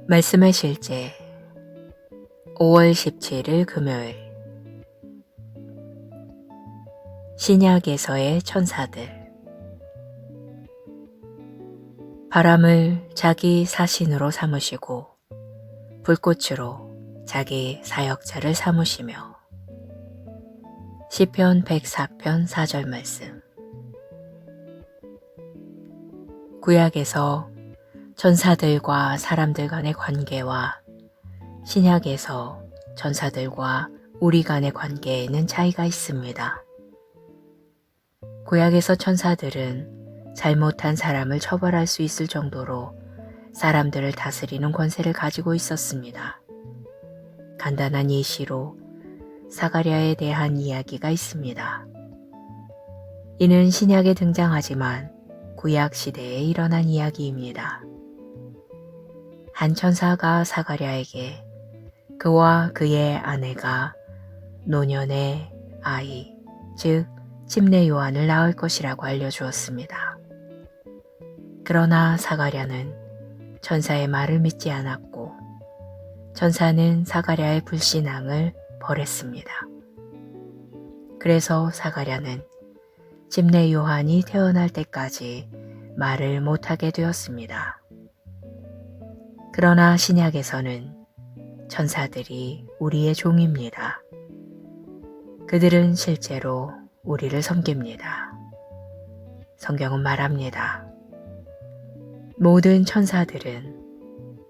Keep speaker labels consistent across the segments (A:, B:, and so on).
A: 말씀의 실제 5월 17일 금요일 신약에서의 천사들. 바람을 자기 사신으로 삼으시고 불꽃으로 자기 사역자를 삼으시며. 시편 104편 4절 말씀. 구약에서 천사들과 사람들 간의 관계와 신약에서 천사들과 우리 간의 관계에는 차이가 있습니다. 구약에서 천사들은 잘못한 사람을 처벌할 수 있을 정도로 사람들을 다스리는 권세를 가지고 있었습니다. 간단한 예시로 사가랴에 대한 이야기가 있습니다. 이는 신약에 등장하지만 구약 시대에 일어난 이야기입니다. 한 천사가 사가랴에게 그와 그의 아내가 노년의 아이, 즉 침례 요한을 낳을 것이라고 알려주었습니다. 그러나 사가랴는 천사의 말을 믿지 않았고 천사는 사가랴의 불신앙을 벌했습니다. 그래서 사가랴는 침례 요한이 태어날 때까지 말을 못하게 되었습니다. 그러나 신약에서는 천사들이 우리의 종입니다. 그들은 실제로 우리를 섬깁니다. 성경은 말합니다. 모든 천사들은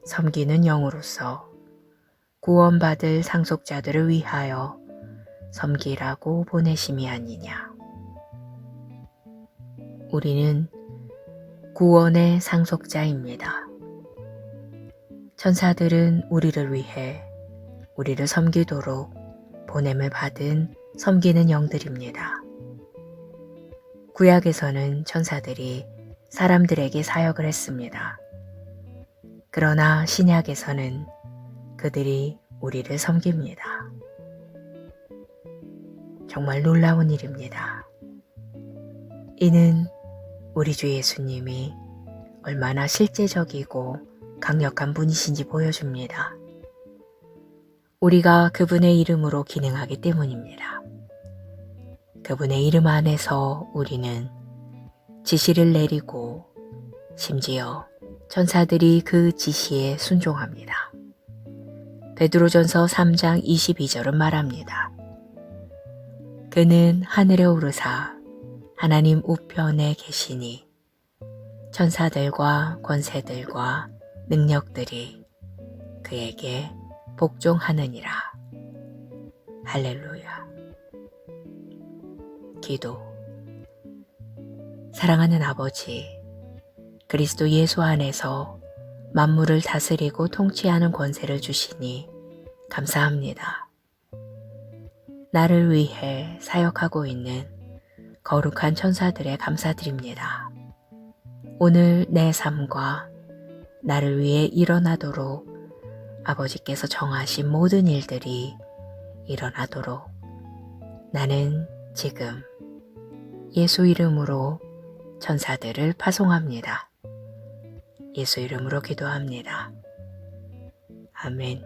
A: 섬기는 영으로서 구원받을 상속자들을 위하여 섬기라고 보내심이 아니냐. 우리는 구원의 상속자입니다. 천사들은 우리를 위해 우리를 섬기도록 보냄을 받은 섬기는 영들입니다. 구약에서는 천사들이 사람들에게 사역을 했습니다. 그러나 신약에서는 그들이 우리를 섬깁니다. 정말 놀라운 일입니다. 이는 우리 주 예수님이 얼마나 실제적이고 강력한 분이신지 보여줍니다. 우리가 그분의 이름으로 기능하기 때문입니다. 그분의 이름 안에서 우리는 지시를 내리고 심지어 천사들이 그 지시에 순종합니다. 베드로전서 3장 22절은 말합니다. 그는 하늘에 오르사 하나님 우편에 계시니 천사들과 권세들과 능력들이 그에게 복종하느니라. 할렐루야. 기도. 사랑하는 아버지, 그리스도 예수 안에서 만물을 다스리고 통치하는 권세를 주시니 감사합니다. 나를 위해 사역하고 있는 거룩한 천사들에 감사드립니다. 오늘 내 삶과 나를 위해 일어나도록 아버지께서 정하신 모든 일들이 일어나도록 나는 지금 예수 이름으로 천사들을 파송합니다. 예수 이름으로 기도합니다. 아멘.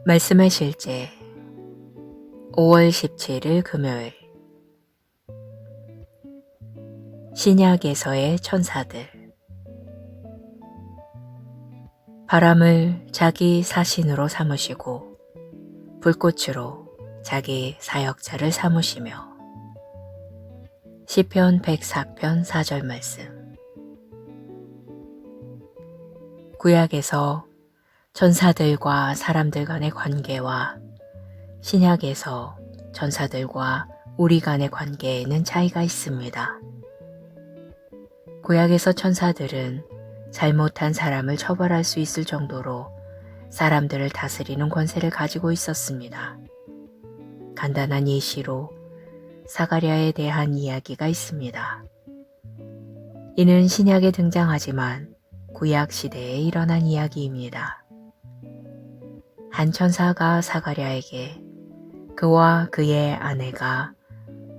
A: 말씀의 실제 5월 17일 금요일 신약에서의 천사들. 바람을 자기 사신으로 삼으시고 불꽃으로 자기 사역자를 삼으시며. 시편 104편 4절 말씀. 구약에서 천사들과 사람들 간의 관계와 신약에서 천사들과 우리 간의 관계에는 차이가 있습니다. 구약에서 천사들은 잘못한 사람을 처벌할 수 있을 정도로 사람들을 다스리는 권세를 가지고 있었습니다. 간단한 예시로 사가랴에 대한 이야기가 있습니다. 이는 신약에 등장하지만 구약 시대에 일어난 이야기입니다. 한 천사가 사가랴에게 그와 그의 아내가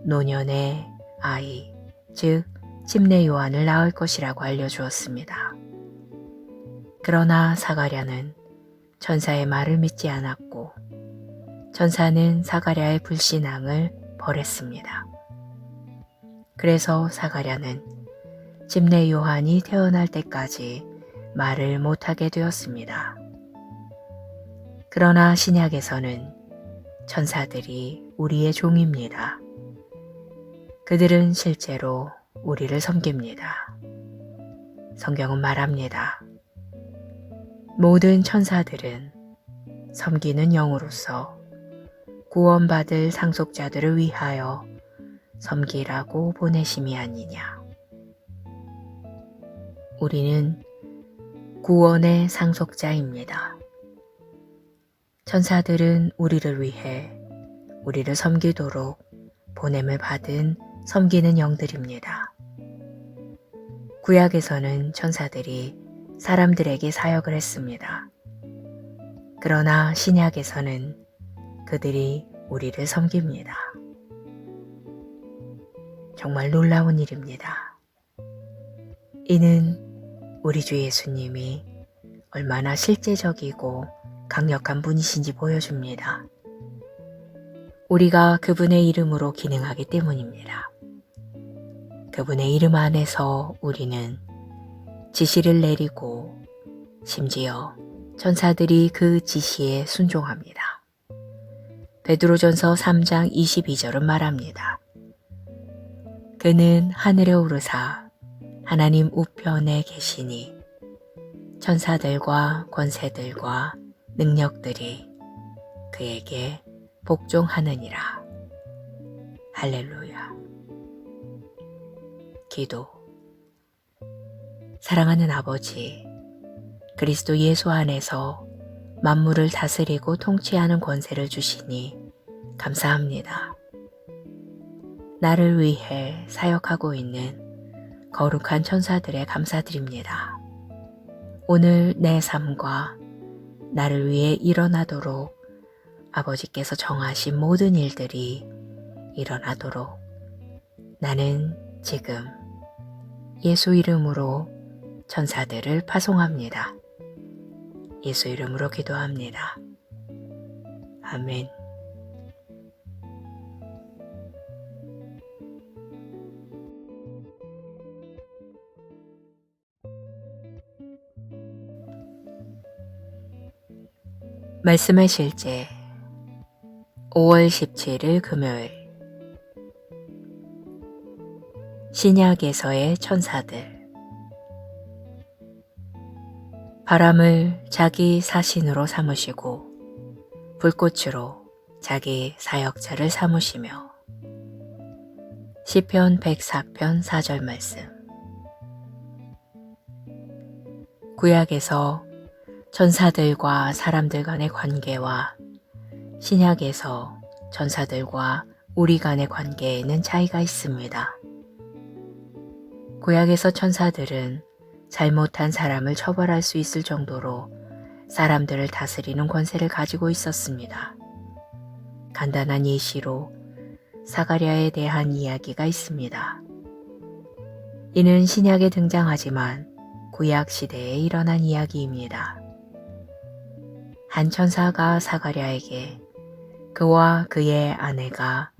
A: 노년의 아이, 즉 침례 요한을 낳을 것이라고 알려주었습니다. 그러나 사가랴는 천사의 말을 믿지 않았고 천사는 사가랴의 불신앙을 벌했습니다. 그래서 사가랴는 침례 요한이 태어날 때까지 말을 못하게 되었습니다. 그러나 신약에서는 천사들이 우리의 종입니다. 그들은 실제로 우리를 섬깁니다. 성경은 말합니다. 모든 천사들은 섬기는 영으로서 구원받을 상속자들을 위하여 섬기라고 보내심이 아니냐. 우리는 구원의 상속자입니다. 천사들은 우리를 위해 우리를 섬기도록 보냄을 받은 섬기는 영들입니다. 구약에서는 천사들이 사람들에게 사역을 했습니다. 그러나 신약에서는 그들이 우리를 섬깁니다. 정말 놀라운 일입니다. 이는 우리 주 예수님이 얼마나 실제적이고 강력한 분이신지 보여줍니다. 우리가 그분의 이름으로 기능하기 때문입니다. 그분의 이름 안에서 우리는 지시를 내리고 심지어 천사들이 그 지시에 순종합니다. 베드로전서 3장 22절은 말합니다. 그는 하늘에 오르사 하나님 우편에 계시니 천사들과 권세들과 능력들이 그에게 복종하느니라. 할렐루야. 기도. 사랑하는 아버지, 그리스도 예수 안에서 만물을 다스리고 통치하는 권세를 주시니 감사합니다. 나를 위해 사역하고 있는 거룩한 천사들에 감사드립니다. 오늘 내 삶과 나를 위해 일어나도록 아버지께서 정하신 모든 일들이 일어나도록 나는 지금 예수 이름으로 천사들을 파송합니다. 예수 이름으로 기도합니다. 아멘. 말씀의 실제 5월 17일 금요일 신약에서의 천사들 바람을 자기 사신으로 삼으시고 불꽃으로 자기 사역자를 삼으시며 시편 104편 4절 말씀 구약에서 천사들과 사람들 간의 관계와 신약에서 천사들과 우리 간의 관계에는 차이가 있습니다. 구약에서 천사들은 잘못한 사람을 처벌할 수 있을 정도로 사람들을 다스리는 권세를 가지고 있었습니다. 간단한 예시로 사가랴에 대한 이야기가 있습니다. 이는 신약에 등장하지만 구약 시대에 일어난 이야기입니다. 한 천사가 사가랴에게 그와 그의 아내가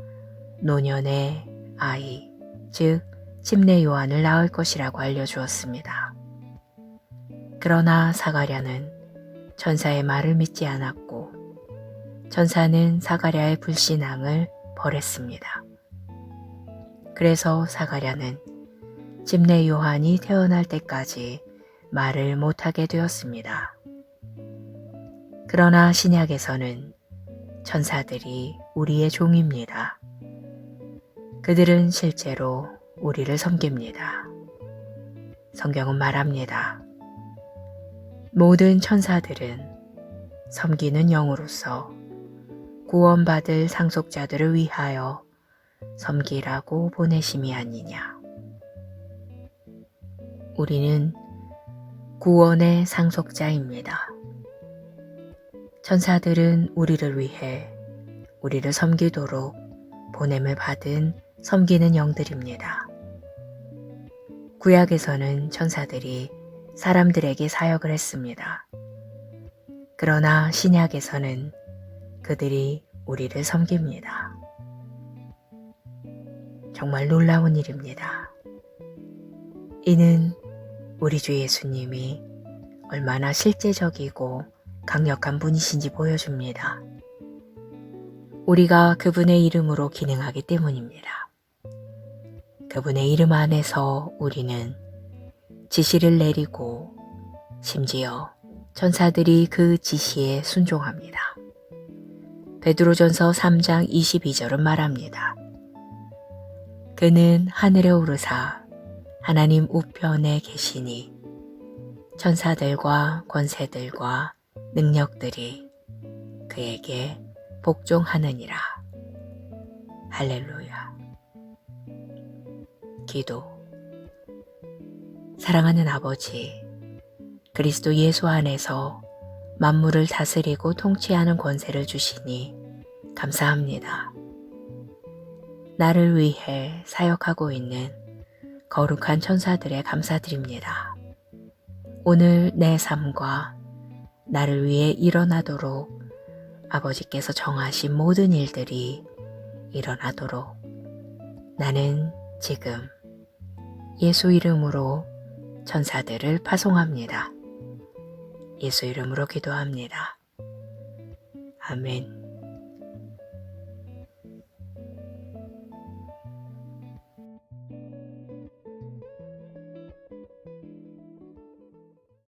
A: 노년의 아이, 즉 침례 요한을 낳을 것이라고 알려주었습니다. 그러나 사가랴는 천사의 말을 믿지 않았고 천사는 사가랴의 불신앙을 벌했습니다. 그래서 사가랴는 침례 요한이 태어날 때까지 말을 못하게 되었습니다. 그러나 신약에서는 천사들이 우리의 종입니다. 그들은 실제로 우리를 섬깁니다. 성경은 말합니다. 모든 천사들은 섬기는 영으로서 구원받을 상속자들을 위하여 섬기라고 보내심이 아니냐. 우리는 구원의 상속자입니다. 천사들은 우리를 위해 우리를 섬기도록 보냄을 받은 섬기는 영들입니다. 구약에서는 천사들이 사람들에게 사역을 했습니다. 그러나 신약에서는 그들이 우리를 섬깁니다. 정말 놀라운 일입니다. 이는 우리 주 예수님이 얼마나 실제적이고 강력한 분이신지 보여줍니다. 우리가 그분의 이름으로 기능하기 때문입니다. 그분의 이름 안에서 우리는 지시를 내리고 심지어 천사들이 그 지시에 순종합니다. 베드로전서 3장 22절은 말합니다. 그는 하늘에 오르사 하나님 우편에 계시니 천사들과 권세들과 능력들이 그에게 복종하느니라. 할렐루야. 기도. 사랑하는 아버지, 그리스도 예수 안에서 만물을 다스리고 통치하는 권세를 주시니 감사합니다. 나를 위해 사역하고 있는 거룩한 천사들에 감사드립니다. 오늘 내 삶과 나를 위해 일어나도록 아버지께서 정하신 모든 일들이 일어나도록 나는 지금 예수 이름으로 천사들을 파송합니다. 예수 이름으로 기도합니다. 아멘.